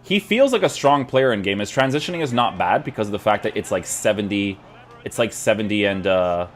He feels like a strong player in game. His transitioning is not bad because of the fact that it's like 70, it's like 70 and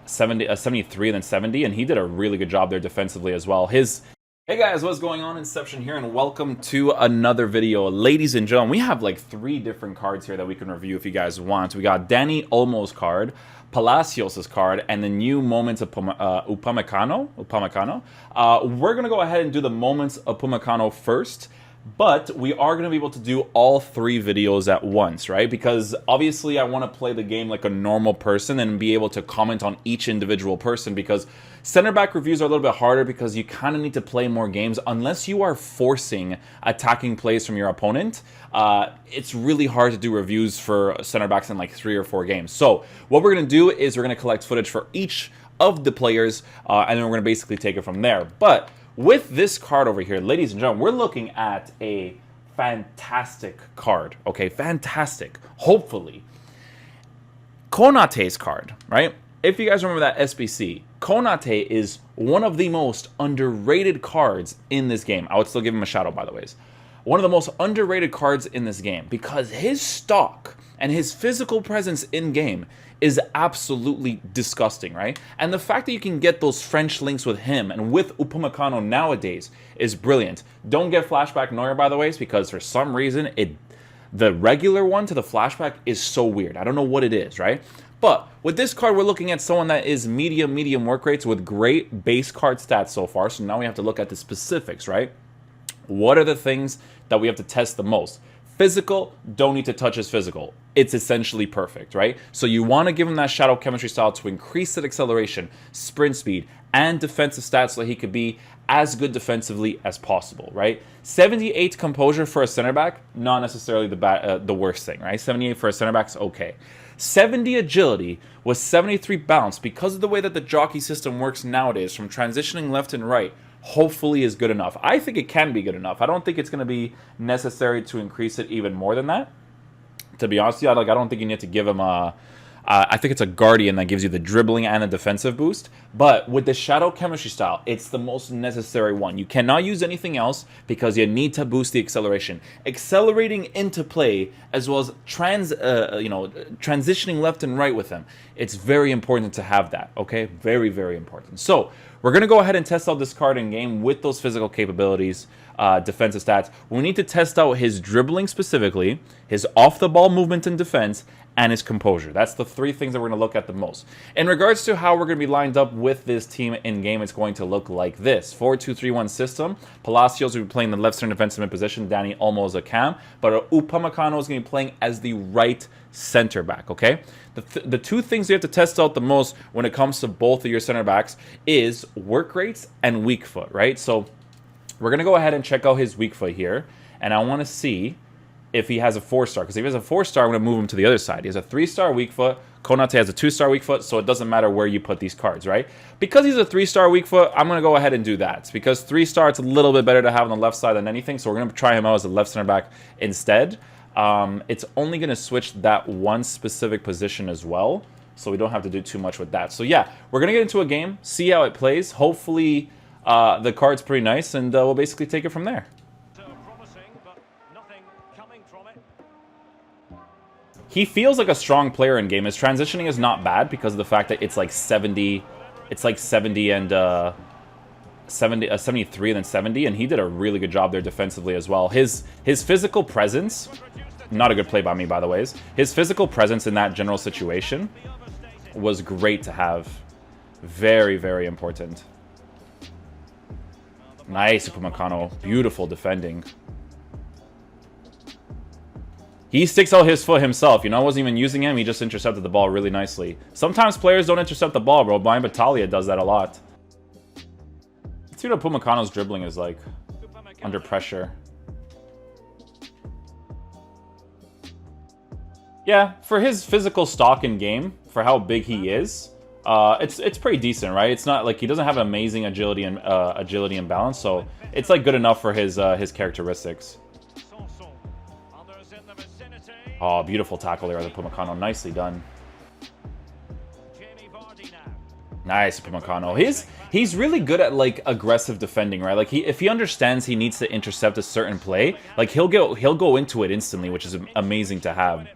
73 and then 70, and he did a really good job there defensively as well. Hey guys, what's going on? Inception here, and welcome to another video. Ladies and gentlemen, we have like 3 different cards here that we can review if you guys want. We got Dani Olmo's card, Palacios' card, and the new Moments of Upamecano. We're going to go ahead and do the Moments of Upamecano first. But we are going to be able to do all 3 videos at once, right? Because obviously I want to play the game like a normal person and be able to comment on each individual person, because center back reviews are a little bit harder because you kind of need to play more games. Unless you are forcing attacking plays from your opponent, it's really hard to do reviews for center backs in like 3 or 4 games. So what we're going to do is we're going to collect footage for each of the players, and then we're going to basically take it from there. But with this card over here, ladies and gentlemen, we're looking at a fantastic card, okay? Fantastic. Hopefully. Konate's card, right? If you guys remember that SBC, Konate is one of the most underrated cards in this game. I would still give him a shout out, by the way. One of the most underrated cards in this game because his stock and his physical presence in game is absolutely disgusting, right? And the fact that you can get those French links with him and with Upamecano nowadays is brilliant. Don't get flashback Neuer, by the way, because for some reason the regular one to the flashback is so weird. I don't know what it is, right? But with this card, we're looking at someone that is medium work rates with great base card stats so far. So now we have to look at the specifics, right? What are the things that we have to test the most? Physical, don't need to touch his physical. It's essentially perfect, right? So you want to give him that shadow chemistry style to increase that acceleration, sprint speed, and defensive stats so that he could be as good defensively as possible, right? 78 composure for a center back, not necessarily the worst thing, right? 78 for a center back's okay. 70 agility with 73 bounce, because of the way that the jockey system works nowadays, from transitioning left and right, hopefully is good enough. I think it can be good enough. I don't think it's going to be necessary to increase it even more than that. To be honest with you, I don't think you need to give him a... I think it's a Guardian that gives you the dribbling and a defensive boost. But with the Shadow Chemistry style, it's the most necessary one. You cannot use anything else because you need to boost the acceleration. Accelerating into play, as well as transitioning left and right with him. It's very important to have that, okay? Very important. So we're going to go ahead and test out this card in game with those physical capabilities, defensive stats. We need to test out his dribbling specifically, his off-the-ball movement and defense, and his composure. That's the 3 things that we're going to look at the most. In regards to how we're going to be lined up with this team in-game, it's going to look like this. 4-2-3-1 system. Palacios will be playing the left center defensive mid position. Dani Olmo is a cam. But Upamecano is going to be playing as the right center back, okay? The 2 things you have to test out the most when it comes to both of your center backs is work rates and weak foot, right? So we're going to go ahead and check out his weak foot here. And I want to see if he has a 4-star, because if he has a 4-star, I'm going to move him to the other side. He has a 3-star weak foot. Konate has a 2-star weak foot, so it doesn't matter where you put these cards, right? Because he's a 3-star weak foot, I'm going to go ahead and do that. Because 3-star, it's a little bit better to have on the left side than anything, so we're going to try him out as a left center back instead. It's only going to switch that one specific position as well, so we don't have to do too much with that. So yeah, we're going to get into a game, see how it plays. Hopefully the card's pretty nice, and we'll basically take it from there. He feels like a strong player in game. His transitioning is not bad because of the fact that it's like 70 and 73 and then 70, and he did a really good job there defensively as well. His physical presence, not a good play by me, by the way. His physical presence in that general situation was great to have. Very important. Nice, Upamecano. Beautiful defending. He sticks out his foot himself. You know, I wasn't even using him. He just intercepted the ball really nicely. Sometimes players don't intercept the ball, bro. Brian Battaglia does that a lot. Let's see what Upamecano's dribbling is like under pressure. Yeah, for his physical stock in game, for how big he is, it's pretty decent, right? It's not like he doesn't have amazing agility and balance, so it's like good enough for his characteristics. Oh, beautiful tackle there by Upamecano. Nicely done. Nice, Upamecano. He's really good at like aggressive defending, right? Like if he understands he needs to intercept a certain play, like he'll go into it instantly, which is amazing to have.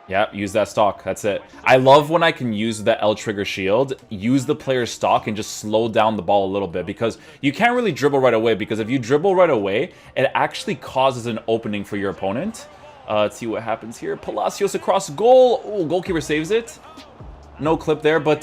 Yeah, use that stock. That's it. I love when I can use the L trigger shield, use the player's stock, and just slow down the ball a little bit, because you can't really dribble right away, because if you dribble right away, it actually causes an opening for your opponent. Let's see what happens here. Palacios across goal. Oh, goalkeeper saves it. No clip there, but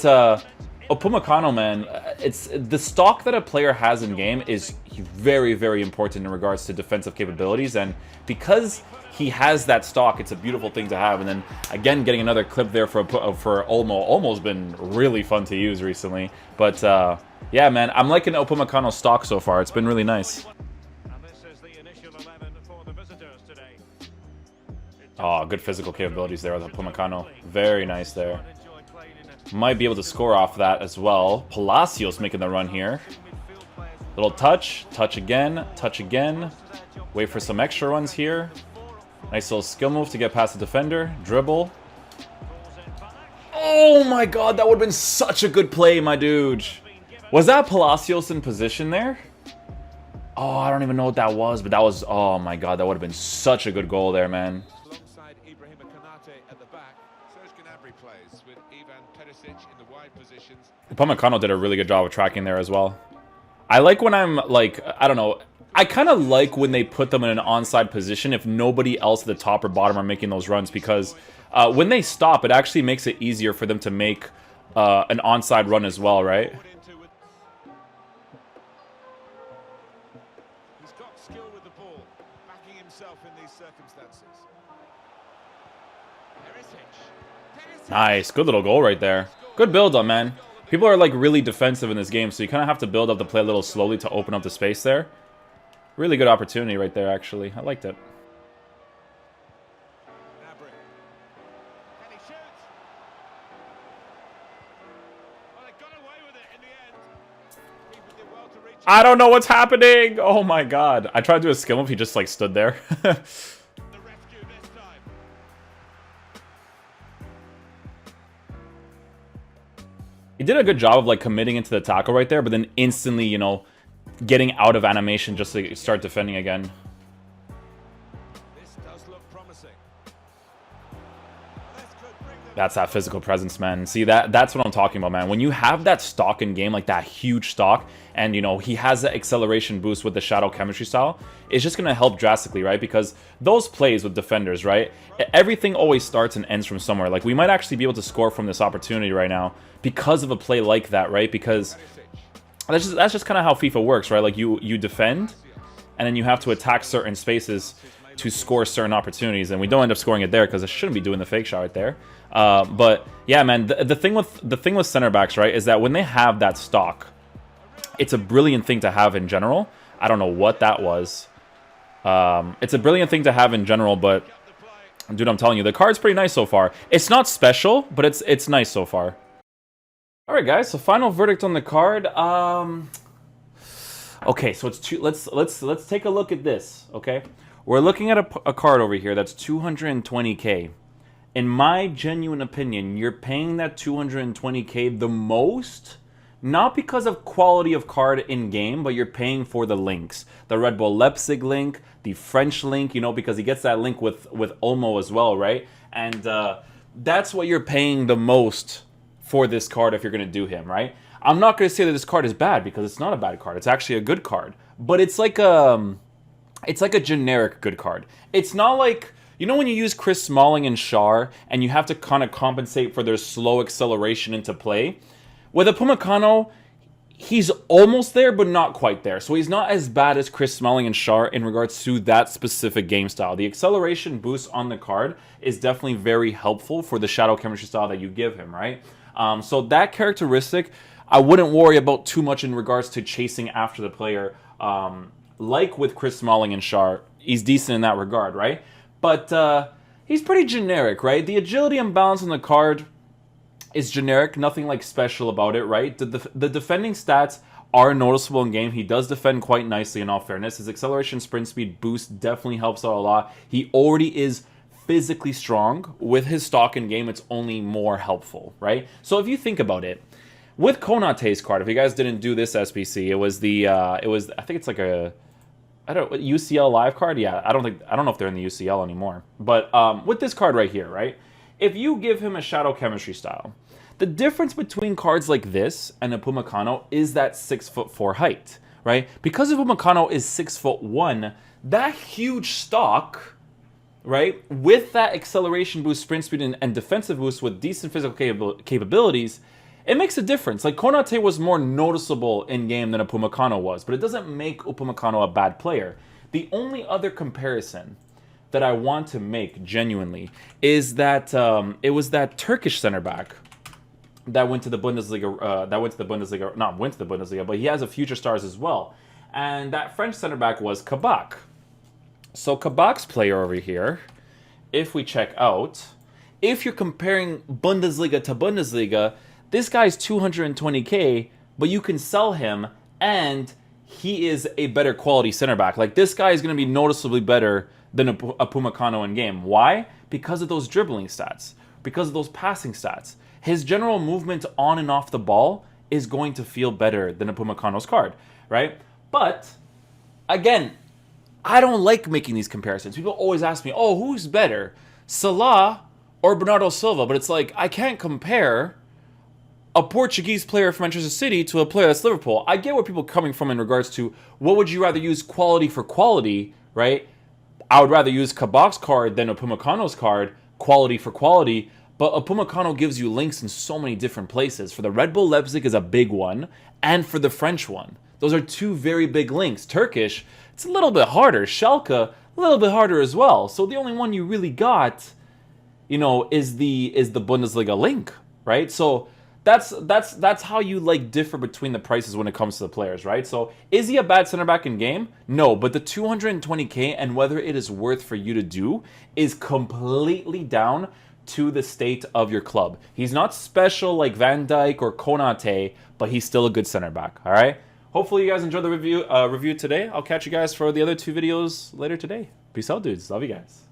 Upamecano, man, it's the stock that a player has in game is very, very important in regards to defensive capabilities, and because he has that stock, it's a beautiful thing to have. And then again, getting another clip there for Olmo. Olmo's been really fun to use recently, but yeah, man, I'm liking Upamecano's stock so far. It's been really nice. Oh, good physical capabilities there with Upamecano. Very nice there. Might be able to score off that as well. Palacios making the run here. Little touch. Touch again. Touch again. Wait for some extra runs here. Nice little skill move to get past the defender. Dribble. Oh my god, that would have been such a good play, my dude. Was that Palacios in position there? Oh, I don't even know what that was, but that was... Oh my god, that would have been such a good goal there, man. Upamecano did a really good job of tracking there as well. I like when I'm like, I don't know, I kind of like when they put them in an onside position if nobody else at the top or bottom are making those runs, because when they stop, it actually makes it easier for them to make an onside run as well, right? He's got skill with the ball, backing himself in these circumstances. Nice, good little goal right there. Good build up, man. People are like really defensive in this game, so you kind of have to build up the play a little slowly to open up the space there. Really good opportunity right there, actually. I liked it. I don't know what's happening. Oh my god. I tried to do a skill move. He just like stood there. He did a good job of like committing into the tackle right there, but then instantly, you know, getting out of animation just to start defending again. This does look promising. That's that physical presence, man. See, that's what I'm talking about, man. When you have that stock in game, like that huge stock, and you know he has that acceleration boost with the shadow chemistry style, it's just gonna help drastically, right? Because those plays with defenders, right? Everything always starts and ends from somewhere. Like we might actually be able to score from this opportunity right now because of a play like that, right? Because that's just kind of how FIFA works, right? Like you defend, and then you have to attack certain spaces to score certain opportunities, and we don't end up scoring it there because I shouldn't be doing the fake shot right there. But yeah, man, the thing with center backs, right, is that when they have that stock, it's a brilliant thing to have in general. I don't know what that was. It's a brilliant thing to have in general, but dude, I'm telling you, the card's pretty nice so far. It's not special, but it's nice so far. All right, guys. So final verdict on the card. Okay, so it's let's take a look at this. Okay, we're looking at a card over here that's 220k. In my genuine opinion, you're paying that 220k the most, not because of quality of card in game, but you're paying for the links. The Red Bull Leipzig link, the French link, you know, because he gets that link with Olmo as well, right? And that's what you're paying the most for this card if you're going to do him, right? I'm not going to say that this card is bad, because it's not a bad card. It's actually a good card. But it's like a generic good card. It's not like... You know when you use Chris Smalling and Schär, and you have to kind of compensate for their slow acceleration into play? With Upamecano, he's almost there, but not quite there. So he's not as bad as Chris Smalling and Schär in regards to that specific game style. The acceleration boost on the card is definitely very helpful for the shadow chemistry style that you give him, right? So that characteristic, I wouldn't worry about too much in regards to chasing after the player. Like with Chris Smalling and Schär, he's decent in that regard, right? But he's pretty generic, right? The agility and balance on the card is generic. Nothing like special about it, right? The defending stats are noticeable in game. He does defend quite nicely in all fairness. His acceleration sprint speed boost definitely helps out a lot. He already is physically strong, with his stock in game, it's only more helpful, right? So if you think about it, with Konate's card, if you guys didn't do this SBC, it was the I think it's like a UCL live card. Yeah, I don't know if they're in the UCL anymore. But with this card right here, right? If you give him a Shadow Chemistry style, the difference between cards like this and Upamecano is that 6'4" height, right? Because Upamecano is 6'1", that huge stock, right, with that acceleration boost, sprint speed, and defensive boost with decent physical capabilities, it makes a difference. Like, Konate was more noticeable in game than Upamecano was, but it doesn't make Upamecano a bad player. The only other comparison that I want to make genuinely is that it was that Turkish center back that went to the Bundesliga. Not went to the Bundesliga, but he has a future stars as well. And that French center back was Kabak. So Kabak's player over here, if we check out, if you're comparing Bundesliga to Bundesliga, this guy's 220K, but you can sell him, and he is a better quality center back. Like, this guy is going to be noticeably better than Upamecano in game. Why? Because of those dribbling stats, because of those passing stats. His general movement on and off the ball is going to feel better than Upamecano's card, right? But, again, I don't like making these comparisons. People always ask me, oh, who's better, Salah or Bernardo Silva? But it's like, I can't compare a Portuguese player from Manchester City to a player that's Liverpool. I get where people are coming from in regards to, what would you rather use quality for quality, right? I would rather use Kabak's card than Upamecano's card, quality for quality. But Upamecano gives you links in so many different places. For the Red Bull Leipzig is a big one, and for the French one. Those are two very big links. Turkish, it's a little bit harder. Schalke, a little bit harder as well. So the only one you really got, you know, is the Bundesliga link, right? So that's how you like differ between the prices when it comes to the players, right? So is he a bad center back in game? No, but the 220K and whether it is worth for you to do is completely down to the state of your club. He's not special like Van Dijk or Konate, but he's still a good center back, all right? Hopefully you guys enjoyed the review today. I'll catch you guys for the other two videos later today. Peace out, dudes. Love you guys.